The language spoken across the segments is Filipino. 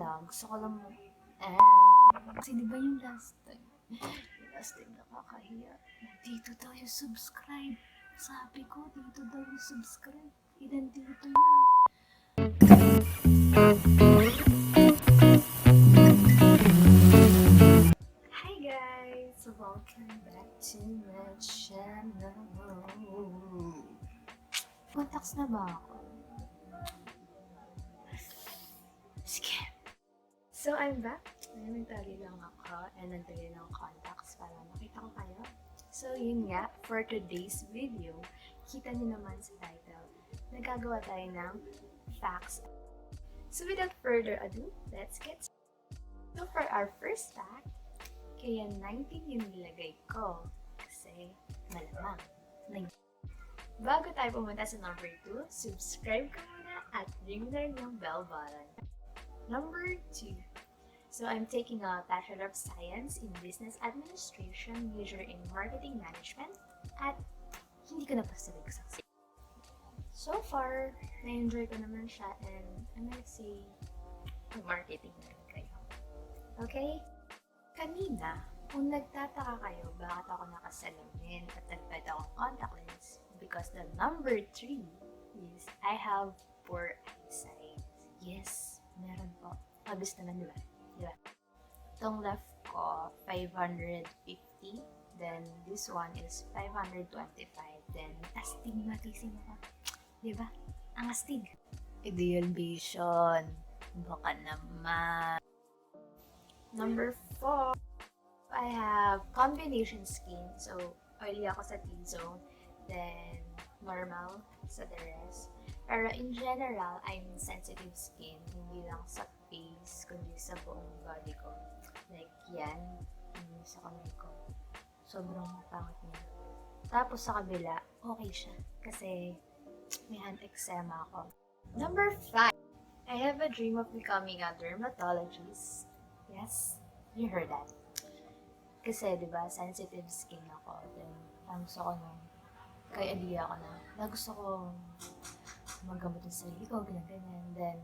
lang, gusto ko lang, kasi di ba yung last time? Yung last time nakakahiya. Dito tayo subscribe. Sabi ko, dito daw yung subscribe. Dito na. Hi guys! Welcome back to my channel. Contacts na ba ako? Sige. So, I'm back. Nagtali lang ako and nagtali lang contacts para makita ko kayo. So, yun nga, for today's video, kita niyo naman sa title, nagagawa tayo ng facts. So, without further ado, let's get started. So, for our first fact, kaya 19 yung nilagay ko kasi malamang. Bago tayo pumunta sa number 2, subscribe ka muna at ring na rin yung bell button. Number 2. So I'm taking a Bachelor of Science in Business Administration, major in Marketing Management, at hindi ko na pa sabi ko sa so far, na-enjoy ko naman siya and I'm gonna say marketing na rin kayo. Okay? Kanina, kung nagtataka kayo bakit ako nakasalamin at nagpad akong contact lens, because the number 3 is I have poor eyesight. Yes, meron po. Obvious naman, diba? Diba? Itong left ko, 550. Then, this one is 525. Then, astigmatism ako. Diba? Ang astig. Ideal vision. Baka naman. Number 4, I have combination skin. So, oily ako sa T-zone. Then, normal sa the rest. Pero in general, I'm sensitive skin. Hindi lang sa face, kundi sa buong body ko. Like yan, hindi sa kamay ko. Sobrang pangit niya. Tapos sa kabila, okay siya. Kasi may hand eczema ako. Number 5, I have a dream of becoming a dermatologist. Yes, you heard that. Kasi, di ba, sensitive skin ako. Then, ang gusto ko nung, kaya idea ko na gusto ko maggamot yung sarili ko, ganyan. Then,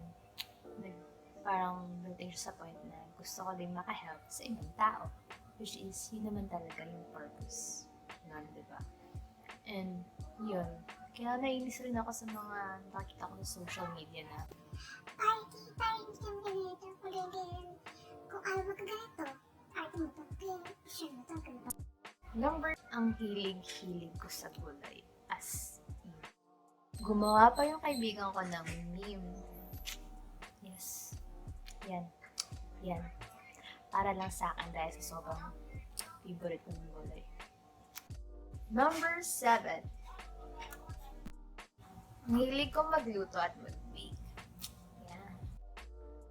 parang dating siya sa point na gusto ko din makahelp sa ibang tao. Which is, yun naman talaga yung purpose nun, di ba? And, yun. Kaya nainis rin ako sa mga nakita ko sa social media na party kang ganito, ganyan. Kung ayaw mo ka ganito, party mo to, share mo to, ganito. Number, ang hilig-hilig ko sa gulay. As in. Gumawa pa yung kaibigan ko ng meme. Yes. Yan. Yan. Para lang sa akin dahil sa sobrang favorite ko ng gulay. Number 7. Ang hilig ko magluto at mag-bake. Yan.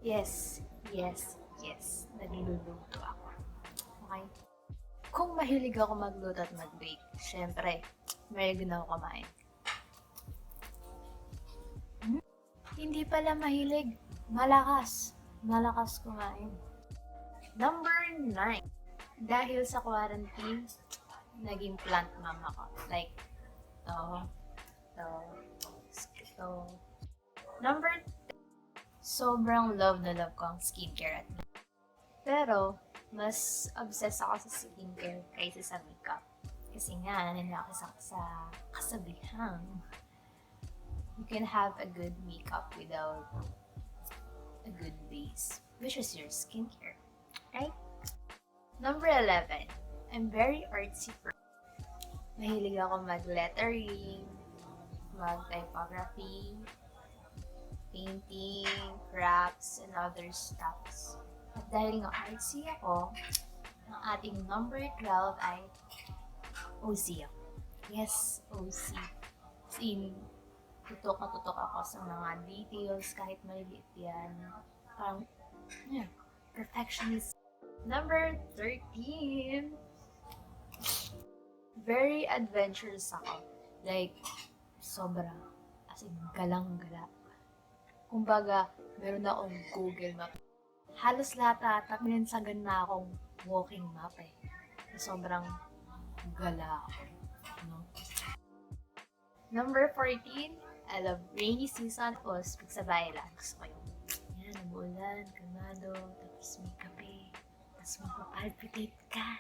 Yes. Yes. Yes. Nagluluto ako. Okay? Kung mahilig ako magluto at mag-bake, syempre, mahilig na ako kumain. Hindi pala mahilig. Malakas. Malakas kumain. Number 9. Dahil sa quarantine, naging plant mom ako. Like, Number 10. Sobrang love na love ko ang skincare at makeup. Pero, mas obsessed ako sa skincare kaysa sa makeup. Kasi nga, nanilakis ako sa kasabihan. You can have a good makeup without a good base, which is your skincare, right? Number 11. I'm very artsy person. Mahilig ako mag-lettering, mag-typography, painting, crafts, and other stuffs. At dahil nga artsy ako, ang ating number 12 ay OC ako. Yes, OC. As in, tutok na tutok ako sa mga details, kahit maliit yan. Parang, yeah, perfectionist. Number 13. Very adventurous ako. Like, sobra. As in, galang-gala. Kumbaga, meron na akong Google Map. Halos lahat ata, minansagan na akong walking map eh. Sobrang gala ako. No? Number 14, I love rainy season o speak sa bahay lang. Gusto ko yung Ayan, umuulan, kalmado, tapos may kape, tapos magpapalpitate ka.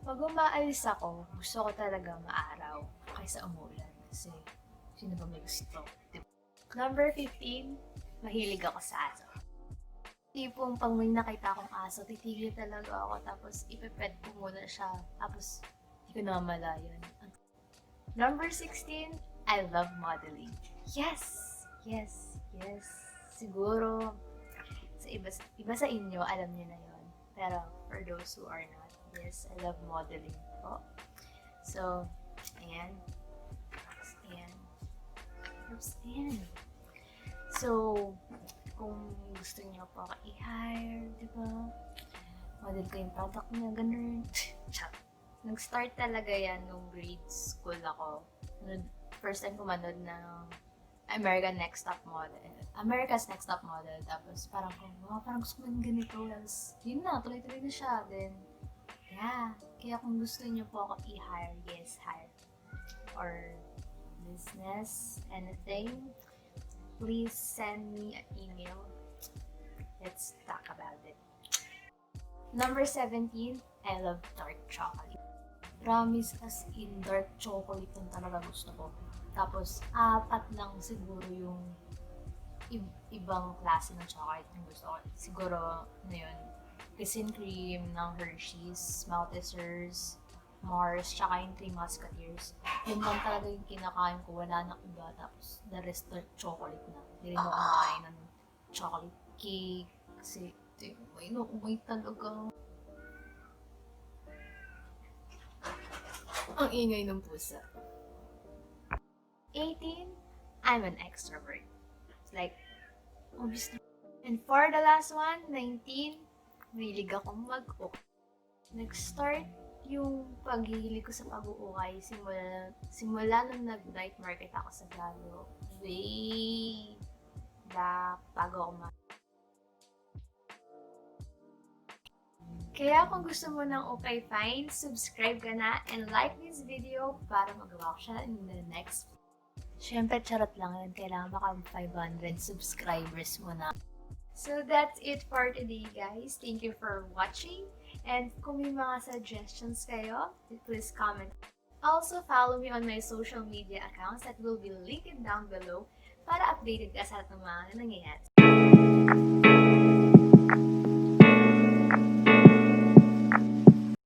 Pag umaalis ako, gusto ko talaga maaraw kaysa umuulan. Kasi, sino ba may gusto? Diba? Number 15, mahilig ako sa aso. Tipong pag may nakita akong aso, titigil talaga ako, tapos ipepet ko muna siya, tapos hindi ko namamalayan. Number 16, I love modeling. Yes! Yes! Yes! Siguro, sa iba sa inyo, alam niyo na yon. Pero for those who are not, yes, I love modeling po. So, ayan. Ayan. Oops, ayan. So, kung gusto niyo po ako i-hire, di ba? Model ko yung product niya, ganun. Nag-start talaga yan nung grade school ako. First time ko manood ng America's Next Top Model. Tapos parang parang gusto ko ng ganito. Tapos yun na, tuloy-tuloy na siya. Then, yeah. Kaya kung gusto niyo po ako i-hire, yes, hire. Or business, anything, please send me an email. Let's talk about it. Number 17, I love dark chocolate. Promise, as in dark chocolate yung talaga gusto ko. Tapos, 4 lang siguro yung ibang klase ng chocolate yung gusto ko. Siguro, ano yun, Kissin Cream ng Hershey's, Maltesers, Mars, tsaka yung 3 Musketeers. Yun lang talaga yung kinakain ko, wala nang iba. Tapos, the rest dark chocolate na. Hindi rin ako kumakain ng chocolate cake. Kasi, may talaga. Ang ingay ng pusa. 18, I'm an extrovert. Like, obviously. And for the last one, 19, mahilig akong mag-ukay. Nag-start yung paghihilig ko sa pag-uukay simula nung nag-night market ako sa Galo. Way back, bago ako Kaya kung gusto mo ng okay fine, subscribe ka na and like this video para magawa ko siya in the next. Siyempre, charot lang yun. Kailangan maka 500 subscribers mo na. So that's it for today, guys. Thank you for watching. And kung may mga suggestions kayo, please comment. Also, follow me on my social media accounts that will be linked down below para updated ka sa lahat ng mga nangyayari.